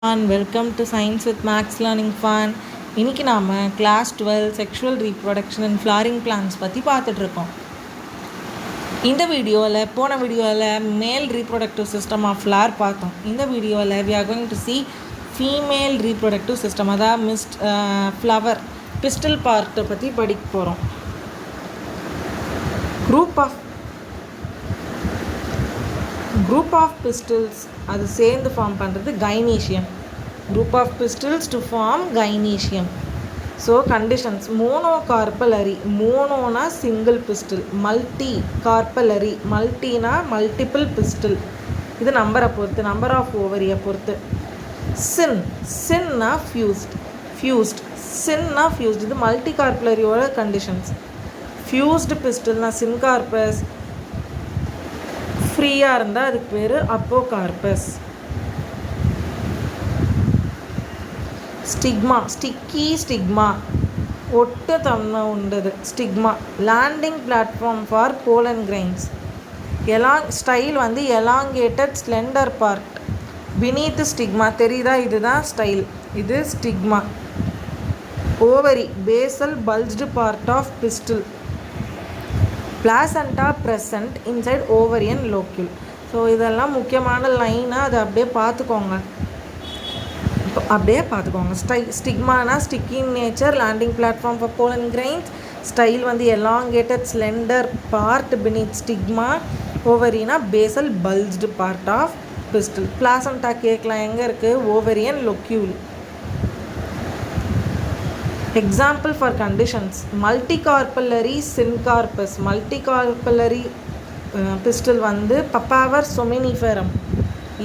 And welcome to Science with Max Learning Fun. இன்னைக்கு நாம class 12 sexual reproduction and flowering plants பற்றி பார்த்துட்ருக்கோம். இந்த போன வீடியோவில் மேல் ரீப்ரொடக்டிவ் சிஸ்டம் ஆஃப் ஃப்ளார் பார்த்தோம். இந்த வீடியோவில் we are going to see female reproductive system, அதாவது ஃப்ளவர் பிஸ்டல் பார்ட்டை பற்றி படிக்க போகிறோம். குரூப் ஆஃப் பிஸ்டில்ஸ் அது சேர்ந்து ஃபார்ம் பண்ணுறது gynoecium. Group of pistils to form gynoecium. So conditions: monocarpellary, மோனோனா சிங்கிள் பிஸ்டில், மல்டி கார்பலரி, மல்டினா மல்டிபிள் பிஸ்டில், இது நம்பரை பொறுத்து, நம்பர் ஆஃப் ஓவரியை பொறுத்து. சின்னா சின்னா ஃபியூஸ்ட், இது மல்டி கார்பலரியோட கண்டிஷன்ஸ். ஃபியூஸ்டு பிஸ்டில்னா சின்கார்பஸ், ஃப்ரீயாக இருந்தால் அதுக்கு பேர் அப்போகார்பஸ். ஸ்டிக்மா ஒட்டு தன்மை உண்டது stigma. Landing platform for pollen grains. Style elongated slender part beneath stigma. தெரியுதா? இதுதான் ஸ்டைல், இது stigma. Ovary, basal bulged part of pistil. Placenta present inside ovarian locule. So இதெல்லாம் முக்கியமான லைனாக அதை அப்படியே பார்த்துக்கோங்க. ஸ்டிக்மானா sticking nature, landing platform for pollen grains. Style elongated slender part beneath stigma. ஓவரினா Basel bulged part of pistil. Placenta கேட்கலாம், எங்கே இருக்குது? Ovarian லோக்யூல். Example for conditions: multicarpellary syncarpus. Multicarpellary pistil Papaver somniferum.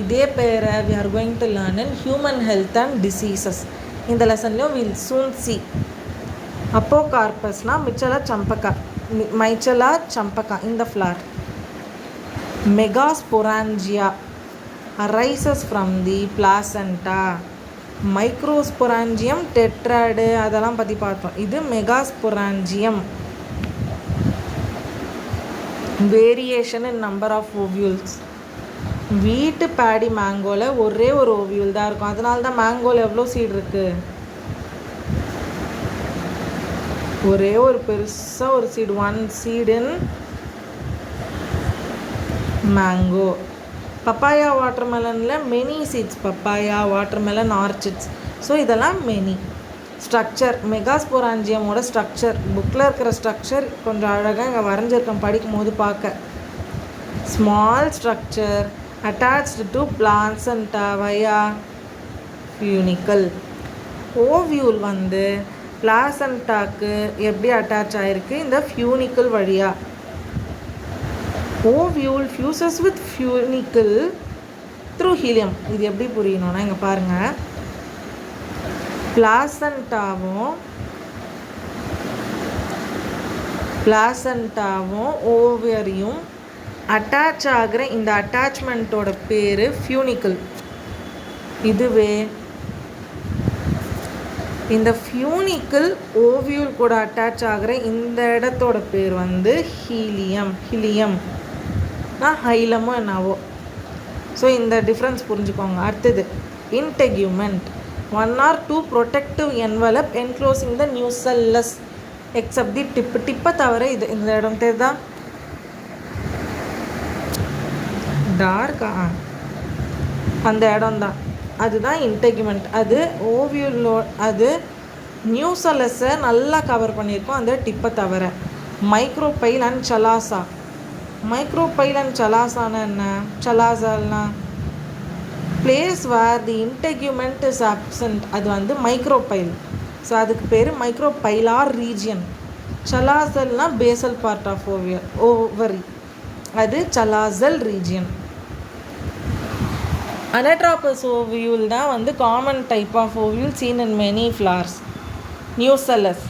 இதே பேரை we are going to learn in human health and diseases. இந்த லெசன்லையும் we'll soon see. Apocarpusனா Mycella champaca in the flower. Megasporangia arises from the placenta. Microsporangium, tetrad, அதெல்லாம் பற்றி பார்த்தோம். இது megasporangium. Variation in number of ovules. Wheat paddy மேங்கோவில் ஒரே ஒரு ovule தான் இருக்கும். அதனால தான் மேங்கோவில் எவ்வளோ சீடு இருக்குது? ஒரே ஒரு பெருசாக ஒரு seed, 1 seed in mango. Papaya வாட்டர்மெலனில் many seeds, papaya watermelon orchids. So இதெல்லாம் மெனி. ஸ்ட்ரக்சர், மெகாஸ்பொராஞ்சியமோட ஸ்ட்ரக்சர், புக்கில் இருக்கிற ஸ்ட்ரக்சர் கொஞ்சம் அழகாக இங்கே வரைஞ்சிருக்கேன், படிக்கும் போது பார்க்க. Small structure attached to placenta via funicle. Ovule பிளாசண்டாக்கு எப்படி அட்டாச் ஆகிருக்கு? இந்த ஃபியூனிக்கல் வழியாக. Ovule fuses with funicle through helium. இது எப்படி புரியணும்னா இங்கே பாருங்கள், பிளாசண்டாவும் ஓவரியும் அட்டாச் ஆகிற இந்த அட்டாச்மெண்ட்டோட பேர் ஃபியூனிக்கல். இதுவே இந்த ஃபியூனிக்கல் ஓவியூல் கூட அட்டாச் ஆகிற இந்த இடத்தோட பேர் ஹீலியம். ஹைலமோ என்னவோ. ஸோ இந்த டிஃப்ரென்ஸ் புரிஞ்சுக்கோங்க. அடுத்தது integument. 1 or 2 protective envelope enclosing the nucellus except the டிப்பை தவிர. இது இந்த இடம் தெரியுதா? டார்க்கா அந்த இடம் தான், அதுதான் இன்டெக்யூமெண்ட். அது ஓவியூலோ, அது நியூசெல்லஸை நல்லா கவர் பண்ணியிருக்கோம் அந்த டிப்பை தவிர. Micropyle and chalaza. Micropyle and சலாசானா என்ன? சலாசால்னா place where the integument is absent. அது மைக்ரோபைல். ஸோ அதுக்கு பேர் மைக்ரோபைலார் ரீஜியன். சலாசல்னா பேசல் பார்ட் ஆஃப் ஓவரி, அது சலாசல் ரீஜியன். Anatropous ovule தான் common type of ovule seen in many flowers. Nucellus.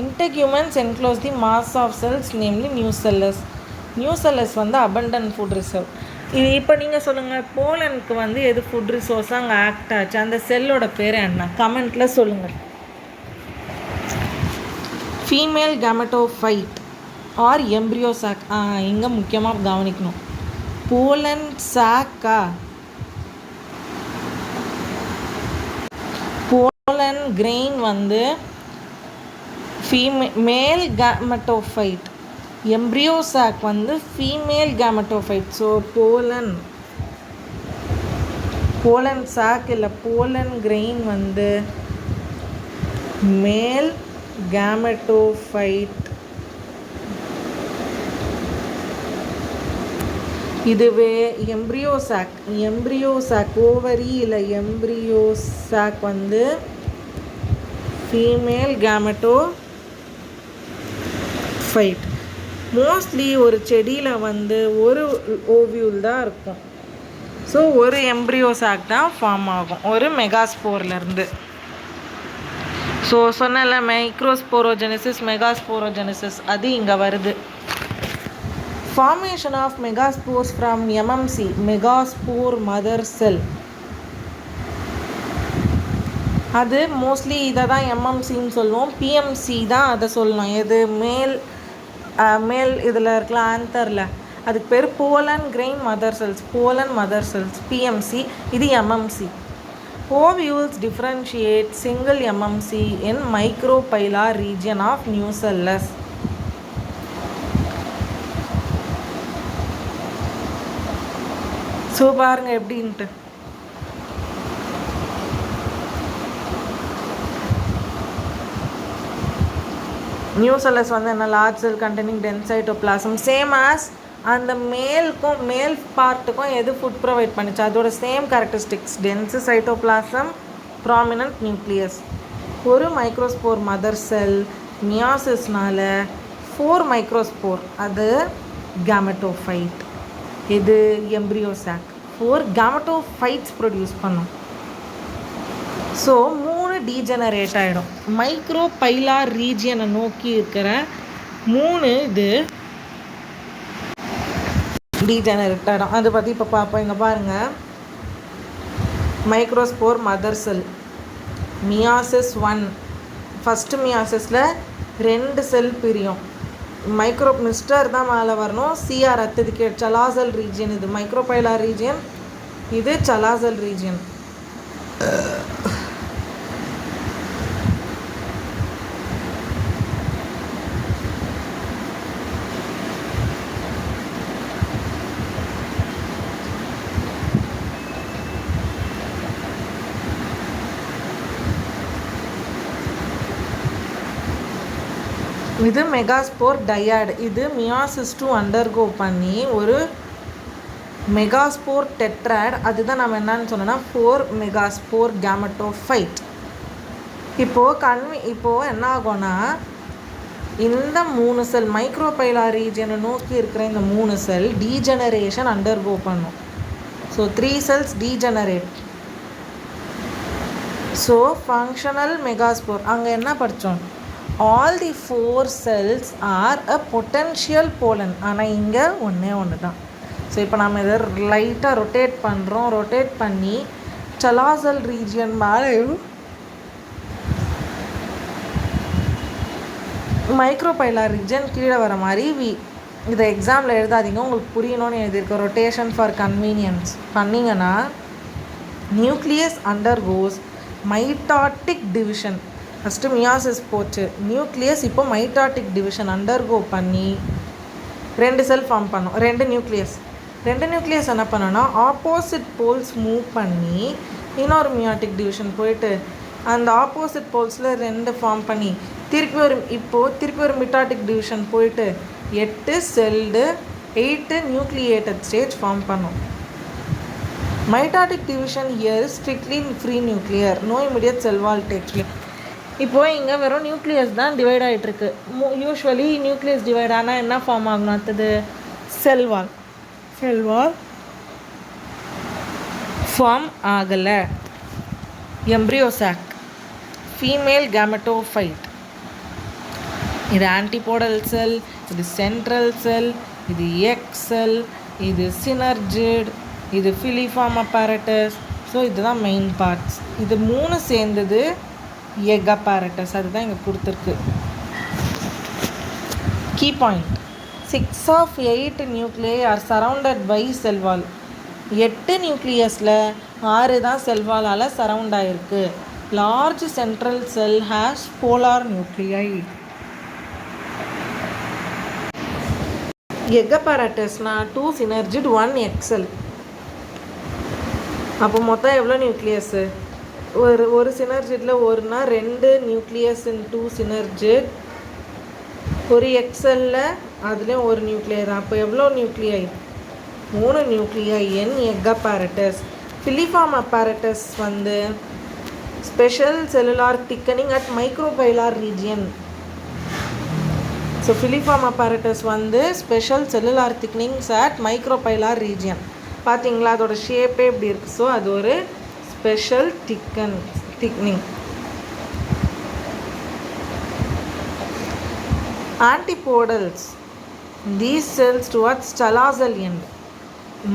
Integuments enclose the mass of cells, namely nucellus. Nucellus abundant food reserve. இது இப்போ நீங்கள் சொல்லுங்கள், போலனுக்கு எது food ரிசோர்ஸாக அங்கே act ஆச்சு? அந்த செல்லோட பேர் என்ன? கமெண்ட்டில் சொல்லுங்கள். Female gametophyte or embryo sac. இங்கே முக்கியமாக கவனிக்கணும். போலன் சாக்கா கிரெயின் வந்து மேல் கேமெட்டோஃபைட், எம்ப்ரியோ சாக் வந்து female gametophyte. So pollen sac இல்லை போலன் கிரெயின் வந்து மேல் கேமெட்டோஃபைட். இதுவே எம்ப்ரியோ சாக் ஓவரி இல்லை எம்ப்ரியோ சாக் வந்து ஃபீமேல் கேமெட்டோஃபைட். மோஸ்ட்லி ஒரு செடியில் வந்து ஒரு ஓவியூல் தான் இருக்கும். ஸோ ஒரு எம்ப்ரியோ சாக் தான் ஃபார்ம் ஆகும் ஒரு மெகாஸ்போர்லேருந்து. ஸோ சொன்னல மைக்ரோஸ்போரோஜெனிசிஸ் மெகாஸ்போரோஜெனிசிஸ் அது இங்கே வருது. Formation of megaspores from MMC, megaspore mother cell. அது மோஸ்ட்லி இதை தான் எம்எம்சின்னு சொல்லுவோம். பிஎம்சி தான் அதை சொல்லணும். எது மேல் இதில் இருக்கலாம் ஆந்தரில், அதுக்கு பேர் pollen grain mother cells, PMC. இது MMC. Ovules differentiate single MMC in micropylar region of nucellus. So பாருங்கள் எப்படின்ட்டு. நியூசெல்லஸ் வந்து என்ன large cell containing dense cytoplasm. Same as அந்த மேல் பார்ட்டுக்கும் எது ஃபுட் ப்ரொவைட் பண்ணிச்சு அதோட same characteristics. Dense cytoplasm, prominent nucleus. ஒரு மைக்ரோஸ்போர் மதர் செல் மியாசிஸ்னால 4 மைக்ரோஸ்போர், அது கேமெட்டோஃபைட். இது எம்ப்ரியோ சாக் 4 கேமெட்டோஃபைட்ஸ் ப்ரொடியூஸ் பண்ணும். ஸோ 3 டீஜெனரேட் ஆகிடும். மைக்ரோபைலார் ரீஜியனை நோக்கி இருக்கிற 3 இது டீஜெனரேட் ஆகிடும். அதை பற்றி இப்போ பார்ப்போம். இங்கே பாருங்கள், microspore mother cell meiosis 1. First மியாசிஸில் 2 செல் பிரியும். மிஸ்டர் தான் மேலே வரணும். சிஆர் அத்ததுக்கு சலாசல் ரீஜியன். இது மைக்ரோபைலார் ரீஜியன், இது சலாசல் ரீஜியன். இது மெகாஸ்போர் டையாட். இது மியாசிஸ் 2 அண்டர்கோ பண்ணி ஒரு மெகாஸ்போர் டெட்ராட். அதுதான் நம்ம என்னன்னு சொன்னோன்னா 4 மெகாஸ்போர் கேமெட்டோஃபைட். இப்போது என்ன ஆகும்னா, இந்த 3 செல் மைக்ரோபைலார் ரீஜனை நோக்கி இருக்கிற இந்த 3 செல் டீஜெனரேஷன் அண்டர்கோ பண்ணும். So 3 cells degenerate. So functional megaspore அங்கே என்ன படித்தோம், all the 4 cells are a potential pollen. ஆனால் இங்கே ஒன்று தான். ஸோ இப்போ நம்ம இதை லைட்டாக ரொட்டேட் பண்ணுறோம். ரொட்டேட் பண்ணி சலாசல் ரீஜியன் மேலே மைக்ரோபைலார் ரீஜன் கீழே வர மாதிரி இதை எக்ஸாமில் எழுதாதீங்க, உங்களுக்கு புரியணும்னு எழுதியிருக்கோம். ரொட்டேஷன் ஃபார் கன்வீனியன்ஸ் பண்ணிங்கன்னா nucleus undergoes mitotic division. First meiosis போச்சு, நியூக்ளியஸ் இப்போ மைட்டாட்டிக் டிவிஷன் அண்டர்கோ பண்ணி 2 செல் ஃபார்ம் பண்ணும். 2 நியூக்ளியஸ் என்ன பண்ணோன்னா ஆப்போசிட் போல்ஸ் மூவ் பண்ணி இன்னொரு மியாட்டிக் டிவிஷன் போயிட்டு அந்த ஆப்போசிட் போல்ஸில் 2 ஃபார்ம் பண்ணி திருப்பி ஒரு மிட்டாட்டிக் டிவிஷன் போயிட்டு 8 செல்டு 8 நியூக்ளியேட்டட் ஸ்டேஜ் ஃபார்ம் பண்ணும். Mitotic division here is strictly free nuclear, no immediate cell wall takes place. இப்போது இங்கே வெறும் நியூக்ளியஸ் தான் டிவைட் ஆகிட்டுருக்கு. யூஸ்வலி நியூக்ளியஸ் டிவைட் ஆனால் என்ன ஃபார்ம் ஆகணும், அடுத்தது செல் வால் ஃபார்ம் ஆகலை. Embryo sac female gametophyte. இது ஆன்டிபோடல் செல், இது சென்ட்ரல் செல், இது எக் செல், இது சினர்ஜிட், இது ஃபிலிஃபார்ம் அப்பேரட்டஸ். ஸோ இதுதான் மெயின் பார்ட்ஸ். இது 3 சேர்ந்தது எக் apparatus. அதுதான் இங்கே கொடுத்துருக்கு. Key point, 6 of 8 nuclei are surrounded by cell wall. 8 நியூக்ளியஸில் 6 தான் செல்வாலால் சரவுண்ட் ஆகிருக்கு. large central cell has polar nuclei. Egg apparatusனா 2 synergid 1 egg cell. அப்போ மொத்தம் எவ்வளோ நியூக்ளியஸு? ஒரு சினர்ஜிட்டில் ஒருனா 2 நியூக்ளியஸ் இன் 2 சினர்ஜிட். ஒரு எக்ஸலில் அதுலேயும் ஒரு நியூக்ளியர். அப்போ எவ்வளோ nuclei? 3 nuclei in egg apparatus. Filiform apparatus வந்து special cellular thickening at micropylar region. So filiform apparatus வந்து special cellular thickenings at micropylar region. பார்த்தீங்களா, அதோட ஷேப்பே எப்படி இருக்குது. ஸோ அது ஒரு special thickening. Antipodals these cells towards chalazal end.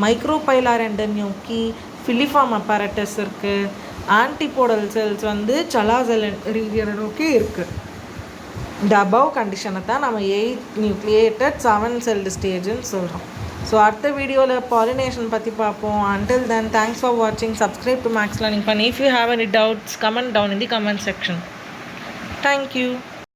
Micropylar எண்டை நோக்கி ஃபிலிஃபார்ம் apparatus இருக்குது. ஆன்டிபோடல் செல்ஸ் வந்து சலாசல் ரீஜியனை நோக்கி இருக்குது. இந்த அபவ் கண்டிஷனை தான் நம்ம 8 நியூக்ளியேட்டட் 7 செல்டு ஸ்டேஜுன்னு சொல்கிறோம். ஸோ அடுத்த வீடியோவில் பாலினேஷன் பற்றி பார்ப்போம். Until then, thanks for watching. Subscribe to Max Learning Fun. If you have any doubts, comment down in the comment section. Thank you.